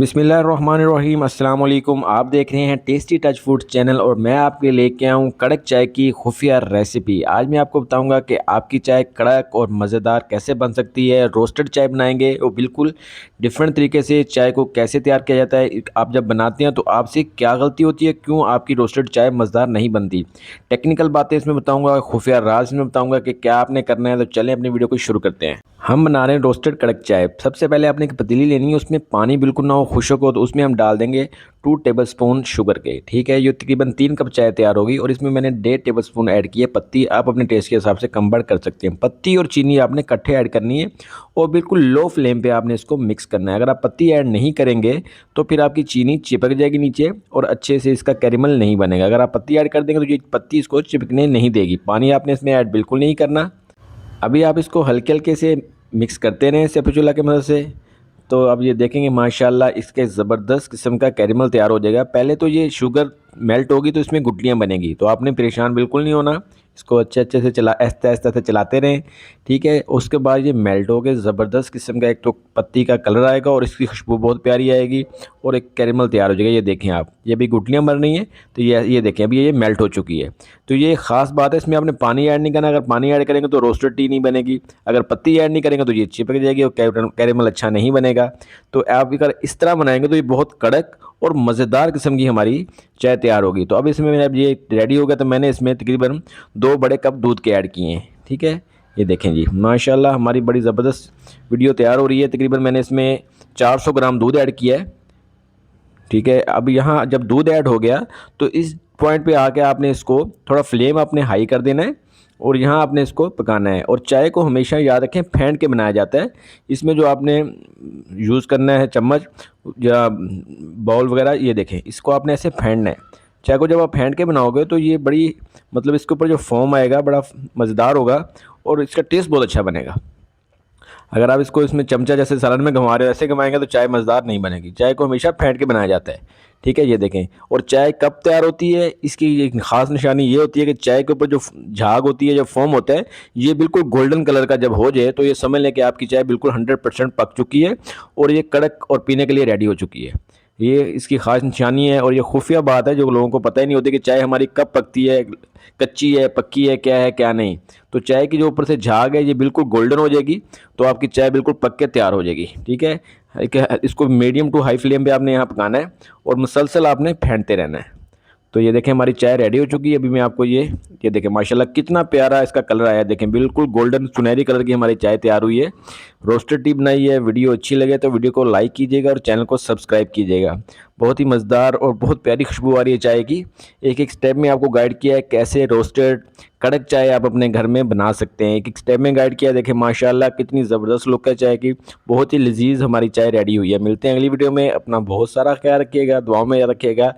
बिस्मिल्लाहिर्रहमानिर्रहीम। अस्सलाम वालेकुम। आप देख रहे हैं टेस्टी टच फूड चैनल और मैं आपके लेके आया हूँ कड़क चाय की खुफिया रेसिपी। आज मैं आपको बताऊंगा कि आपकी चाय कड़क और मज़ेदार कैसे बन सकती है। रोस्टेड चाय बनाएंगे वो बिल्कुल डिफरेंट तरीके से। चाय को कैसे तैयार किया जाता है, आप जब बनाते हैं तो आपसे क्या गलती होती है, क्यों आपकी रोस्टेड चाय मज़ेदार नहीं बनती। टेक्निकल बातें इसमें बताऊँगा, खुफिया राज में बताऊँगा कि क्या आपने करना है। तो चलें अपनी वीडियो को शुरू करते हैं। हम बना रहे हैं रोस्टेड कड़क चाय। सबसे पहले आपने एक पतीली लेनी है, उसमें पानी बिल्कुल ना हो, खुश्क हो, तो उसमें हम डाल देंगे 2 टेबलस्पून शुगर के। ठीक है, ये तकरीबन 3 कप चाय तैयार होगी और इसमें मैंने 1.5 टेबलस्पून ऐड की है पत्ती। आप अपने टेस्ट के हिसाब से कम बढ़ कर सकते हैं। पत्ती और चीनी आपने इकट्ठे ऐड करनी है और बिल्कुल लो फ्लेम पे आपने इसको मिक्स करना है। अगर आप पत्ती ऐड नहीं करेंगे तो फिर आपकी चीनी चिपक जाएगी नीचे और अच्छे से इसका कैरेमल नहीं बनेगा। अगर आप पत्ती ऐड कर देंगे तो ये पत्ती इसको चिपकने नहीं देगी। पानी आपने इसमें ऐड बिल्कुल नहीं करना। अभी आप इसको हल्के हल्के से मिक्स करते रहें स्पैचुला की मदद से। तो अब ये देखेंगे माशाल्लाह इसके ज़बरदस्त किस्म का कैरेमल तैयार हो जाएगा। पहले तो ये शुगर मेल्ट होगी तो इसमें गुठलियाँ बनेगी, तो आपने परेशान बिल्कुल नहीं होना। इसको अच्छे अच्छे से चला आहिस्ते आहिस्ते से चलाते रहें। ठीक है, उसके बाद ये मेल्ट हो गए, ज़बरदस्त किस्म का एक तो पत्ती का कलर आएगा और इसकी खुशबू बहुत प्यारी आएगी और एक कैरेमल तैयार हो जाएगा। ये देखें आप, ये भी गुठलियाँ बन रही हैं। तो ये देखें अभी ये मेल्ट हो चुकी है। तो ये ख़ास बात है, इसमें आपने पानी ऐड नहीं करना। अगर पानी ऐड करेंगे तो रोस्टेड टी नहीं बनेगी। अगर पत्ती ऐड नहीं करेंगे तो ये चिपक जाएगी और कैरेमल अच्छा नहीं बनेगा। तो आप अगर इस तरह बनाएंगे तो ये बहुत कड़क और मज़ेदार किस्म की हमारी चाय तैयार होगी। तो अब इसमें मैंने अब ये रेडी हो गया तो मैंने इसमें तकरीबन 2 बड़े कप दूध के ऐड किए हैं। ठीक है, ये देखें जी माशाल्लाह हमारी बड़ी ज़बरदस्त वीडियो तैयार हो रही है। तकरीबन मैंने इसमें 400 ग्राम दूध ऐड किया है। ठीक है, अब यहाँ जब दूध ऐड हो गया तो इस पॉइंट पे आके आपने इसको थोड़ा फ्लेम अपने हाई कर देना है और यहाँ आपने इसको पकाना है। और चाय को हमेशा याद रखें फेंट के बनाया जाता है। इसमें जो आपने यूज़ करना है चम्मच या बाउल वगैरह, ये देखें इसको आपने ऐसे फेंटना है। चाय को जब आप फेंट के बनाओगे तो ये बड़ी मतलब इसके ऊपर जो फोम आएगा बड़ा मज़ेदार होगा और इसका टेस्ट बहुत अच्छा बनेगा। अगर आप इसको इसमें चमचा जैसे सलाद में घुमा रहे हो ऐसे घुमाएंगे तो चाय मज़ेदार नहीं बनेगी। चाय को हमेशा फेंट के बनाया जाता है। ठीक है, ये देखें। और चाय कब तैयार होती है, इसकी एक ख़ास निशानी ये होती है कि चाय के ऊपर जो झाग होती है, जो फोम होता है, ये बिल्कुल गोल्डन कलर का जब हो जाए तो ये समझ लें कि आपकी चाय बिल्कुल 100% पक चुकी है और ये कड़क और पीने के लिए रेडी हो चुकी है। ये इसकी ख़ास निशानी है और ये खुफिया बात है जो लोगों को पता ही नहीं होती कि चाय हमारी कब पकती है, कच्ची है, पक्की है क्या नहीं। तो चाय की जो ऊपर से झाग है ये बिल्कुल गोल्डन हो जाएगी तो आपकी चाय बिल्कुल पक के तैयार हो जाएगी। ठीक है, इसको मीडियम टू हाई फ्लेम पे आपने यहाँ पकाना है और मुसलसल आपने फेंटते रहना है। तो ये देखें हमारी चाय रेडी हो चुकी है। अभी मैं आपको ये देखें माशाल्लाह कितना प्यारा इसका कलर आया है। देखें बिल्कुल गोल्डन सुनहरी कलर की हमारी चाय तैयार हुई है। रोस्टेड टी बनाई है। वीडियो अच्छी लगे तो वीडियो को लाइक कीजिएगा और चैनल को सब्सक्राइब कीजिएगा। बहुत ही मज़ेदार और बहुत प्यारी खुशबू आ रही है चाय की। एक एक स्टेप में आपको गाइड किया है कैसे रोस्टेड कड़क चाय आप अपने घर में बना सकते हैं। एक एक स्टेप में गाइड किया है। देखें माशाल्लाह कितनी ज़बरदस्त लुक है चाय की। बहुत ही लजीज हमारी चाय रेडी हुई है। मिलते हैं अगली वीडियो में। अपना बहुत सारा ख्याल रखिएगा, दुआओं में याद रखिएगा।